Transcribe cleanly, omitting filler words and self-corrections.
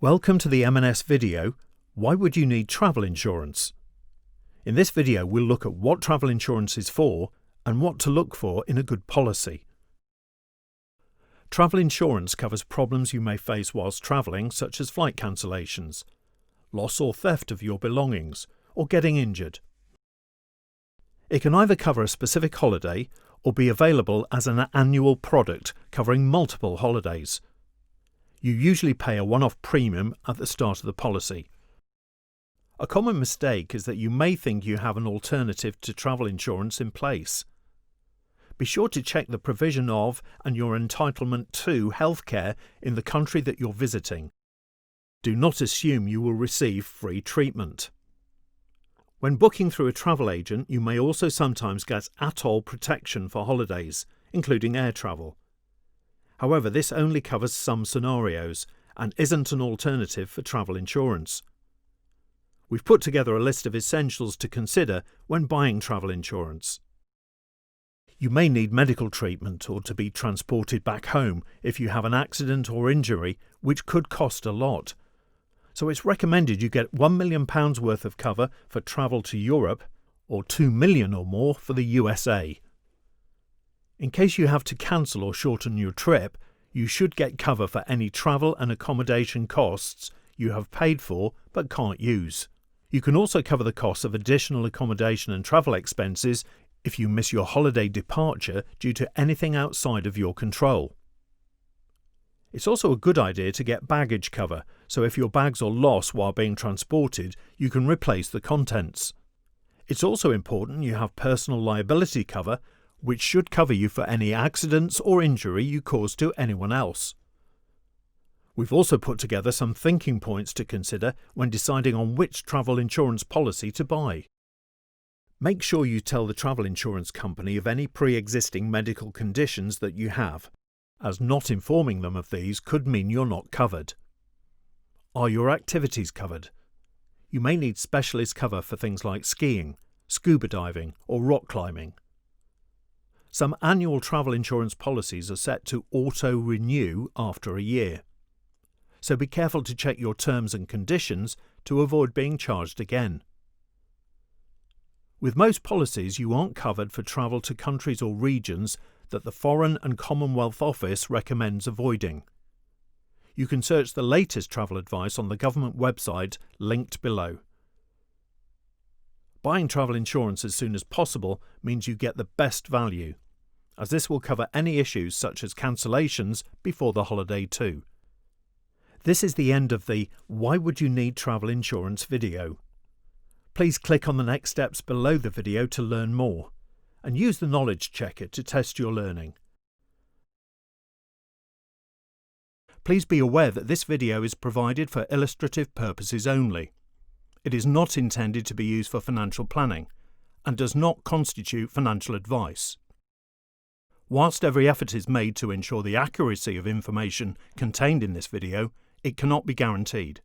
Welcome to the M&S video, Why would you need travel insurance? In this video we'll look at what travel insurance is for and what to look for in a good policy. Travel insurance covers problems you may face whilst travelling, such as flight cancellations, loss or theft of your belongings, or getting injured. It can either cover a specific holiday or be available as an annual product covering multiple holidays. You usually pay a one-off premium at the start of the policy. A common mistake is that you may think you have an alternative to travel insurance in place. Be sure to check the provision of and your entitlement to healthcare in the country that you're visiting. Do not assume you will receive free treatment. When booking through a travel agent, you may also sometimes get atoll protection for holidays, including air travel. However, this only covers some scenarios and isn't an alternative for travel insurance. We've put together a list of essentials to consider when buying travel insurance. You may need medical treatment or to be transported back home if you have an accident or injury, which could cost a lot. So it's recommended you get £1 million worth of cover for travel to Europe or $2 million or more for the USA. In case you have to cancel or shorten your trip, you should get cover for any travel and accommodation costs you have paid for but can't use. You can also cover the costs of additional accommodation and travel expenses if you miss your holiday departure due to anything outside of your control. It's also a good idea to get baggage cover, so if your bags are lost while being transported, you can replace the contents. It's also important you have personal liability cover, which should cover you for any accidents or injury you cause to anyone else. We've also put together some thinking points to consider when deciding on which travel insurance policy to buy. Make sure you tell the travel insurance company of any pre-existing medical conditions that you have, as not informing them of these could mean you're not covered. Are your activities covered? You may need specialist cover for things like skiing, scuba diving, or rock climbing. Some annual travel insurance policies are set to auto-renew after a year, so be careful to check your terms and conditions to avoid being charged again. With most policies, you aren't covered for travel to countries or regions that the Foreign and Commonwealth Office recommends avoiding. You can search the latest travel advice on the government website linked below. Buying travel insurance as soon as possible means you get the best value, as this will cover any issues such as cancellations before the holiday too. This is the end of the Why Would You Need Travel Insurance video. Please click on the next steps below the video to learn more, and use the knowledge checker to test your learning. Please be aware that this video is provided for illustrative purposes only. It is not intended to be used for financial planning, and does not constitute financial advice. Whilst every effort is made to ensure the accuracy of information contained in this video, it cannot be guaranteed.